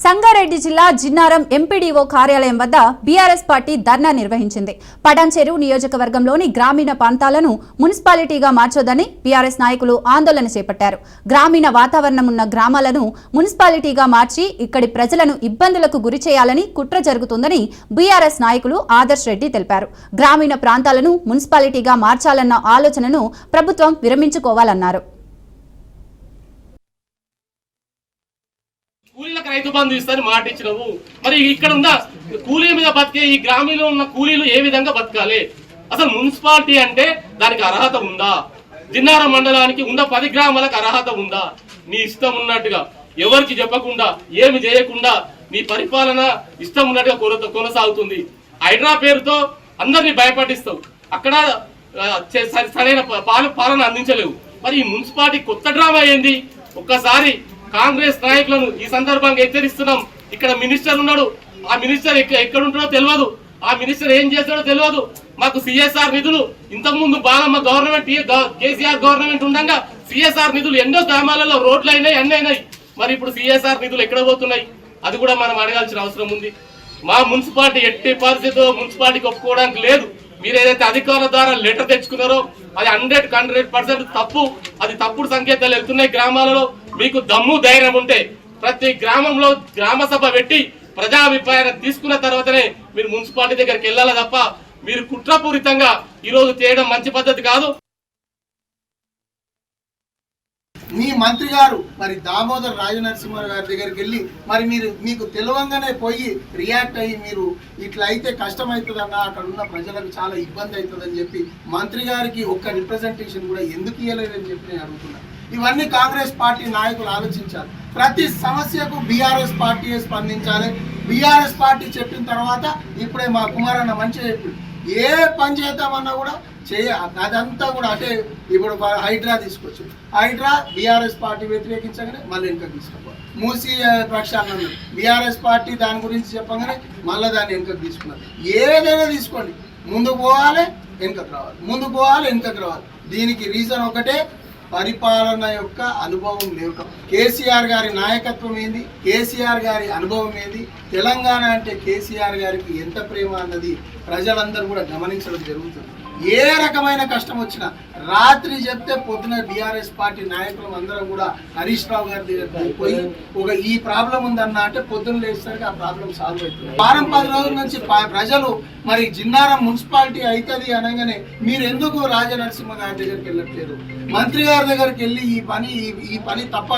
సంగారెడ్డి జిల్లా జిన్నారం ఎంపీడీఓ కార్యాలయం వద్ద బీఆర్ఎస్ పార్టీ ధర్నా నిర్వహించింది. పటాన్చెరు నియోజకవర్గంలోని గ్రామీణ ప్రాంతాలను మున్సిపాలిటీగా మార్చొద్దని బీఆర్ఎస్ నాయకులు ఆందోళన చేపట్టారు. గ్రామీణ వాతావరణం ఉన్న గ్రామాలను మున్సిపాలిటీగా మార్చి ఇక్కడి ప్రజలను ఇబ్బందులకు గురి చేయాలని కుట్ర జరుగుతుందని బీఆర్ఎస్ నాయకులు ఆదర్శ్ రెడ్డి తెలిపారు. గ్రామీణ ప్రాంతాలను మున్సిపాలిటీగా మార్చాలన్న ఆలోచనను ప్రభుత్వం విరమించుకోవాలన్నారు. కూలీలకు రైతు బంధు ఇస్తారని మాట ఇచ్చినవు. మరి ఇక్కడ ఉన్న కూలీల మీద బతికే ఈ గ్రామంలో ఉన్న కూలీలు ఏ విధంగా బతకాలి? అసలు మున్సిపాలిటీ అంటే దానికి అర్హత ఉందా? జిన్నారం మండలానికి ఉన్న 10 గ్రామాలకు అర్హత ఉందా? నీ ఇష్టం ఉన్నట్టుగా ఎవరికి చెప్పకుండా ఏమి చేయకుండా నీ పరిపాలన ఇష్టం ఉన్నట్టుగా కొనసాగుతుంది. హైడ్రా పేరుతో అందరినీ భయపడిస్తావు. అక్కడ సరైన పాలన అందించలేవు. మరి ఈ మున్సిపాలిటీ కొత్త డ్రామా ఏంది? ఒక్కసారి కాంగ్రెస్ నాయకులను ఈ సందర్భంగా హెచ్చరిస్తున్నాం. ఇక్కడ మినిస్టర్ ఉన్నాడు, ఆ మినిస్టర్ ఎక్కడ ఉంటాడో తెలియదు, ఆ మినిస్టర్ ఏం చేస్తాడో తెలియదు. మాకు సిఎస్ఆర్ నిధులు ఇంతకుముందు బాలమ్మ గవర్నమెంట్ కేసీఆర్ గవర్నమెంట్ ఉండగా సిఎస్ఆర్ నిధులు ఎన్నో గ్రామాలలో రోడ్లు అయినాయి, అన్నీ అయినాయి. మరి ఇప్పుడు సిఎస్ఆర్ నిధులు ఎక్కడ పోతున్నాయి? అది కూడా మనం అడగాల్సిన అవసరం ఉంది. మా మున్సిపాలిటీ ఎట్టి పరిస్థితిలో మున్సిపాలిటీకి ఒప్పుకోవడానికి లేదు. మీరు ఏదైతే అధికారుల ద్వారా లెటర్ తెచ్చుకున్నారో అది 100% తప్పు. అది తప్పుడు సంకేతాలు వెళ్తున్నాయి గ్రామాలలో. మీకు దమ్ము ధైర్యం ఉంటే ప్రతి గ్రామంలో గ్రామ సభ పెట్టి ప్రజాభిప్రాయాన్ని తీసుకున్న తర్వాతనే మీరు మున్సిపాలిటీ దగ్గరికి వెళ్ళాలి తప్ప మీరు కుట్రపూరితంగా ఈరోజు చేయడం మంచి పద్ధతి కాదు. మీ మంత్రి గారు మరి దామోదర్ రాజనరసింహ గారి దగ్గరికి వెళ్ళి మరి మీకు తెలియంగానే పోయి రియాక్ట్ అయ్యి మీరు ఇట్లా అయితే కష్టమవుతుందన్న, అక్కడ ఉన్న ప్రజలకు చాలా ఇబ్బంది అవుతుందని చెప్పి మంత్రి గారికి ఒక్క రిప్రజెంటేషన్ కూడా ఎందుకు ఇవ్వలేదని చెప్పి నేను అడుగుతున్నాను. ఇవన్నీ కాంగ్రెస్ పార్టీ నాయకులు ఆలోచించాలి. ప్రతి సమస్యకు బీఆర్ఎస్ పార్టీ స్పందించాలి. బీఆర్ఎస్ పార్టీ చెప్పిన తర్వాత ఇప్పుడే మా కుమారన్న మంచిగా చెప్పింది, ఏ పని చేద్దామన్నా కూడా అదంతా కూడా అంటే ఇప్పుడు హైడ్రా తీసుకొచ్చు, హైడ్రా బీఆర్ఎస్ పార్టీ వ్యతిరేకించగానే మళ్ళీ వెనుకకు తీసుకోవాలి. మూసీ ప్రక్షాళన బీఆర్ఎస్ పార్టీ దాని గురించి చెప్పగానే మళ్ళీ దాన్ని వెనుకకు తీసుకున్నారు. ఏదైనా తీసుకోండి, ముందుకు పోవాలి వెనుకకు రావాలి, ముందుకు పోవాలి వెనుకకు రావాలి. దీనికి రీజన్ ఒకటే, పరిపాలన యొక్క అనుభవం లేక. కేసీఆర్ గారి నాయకత్వం ఏంది, కేసీఆర్ గారి అనుభవం ఏంది, తెలంగాణ అంటే కేసీఆర్ గారికి ఎంత ప్రేమ అన్నది ప్రజలందరూ కూడా గమనించడం జరుగుతుంది. ఏ రకమైన కష్టం వచ్చినా రాత్రి చెప్తే పొద్దున బీఆర్ఎస్ పార్టీ నాయకులు అందరం కూడా హరీష్ రావు గారి దగ్గరికి పోయి ఈ ప్రాబ్లం ఉందన్న అంటే పొద్దున్న లేసరికి ఆ ప్రాబ్లం సాల్వ్ అవుతుంది. వారం 10 రోజుల నుంచి ప్రజలు మరి జిన్నారం మున్సిపాలిటీ అవుతుంది అనగానే మీరు ఎందుకు రాజనరసింహ గారి దగ్గరికి వెళ్ళట్లేదు? మంత్రి గారి దగ్గరికి వెళ్ళి ఈ పని తప్ప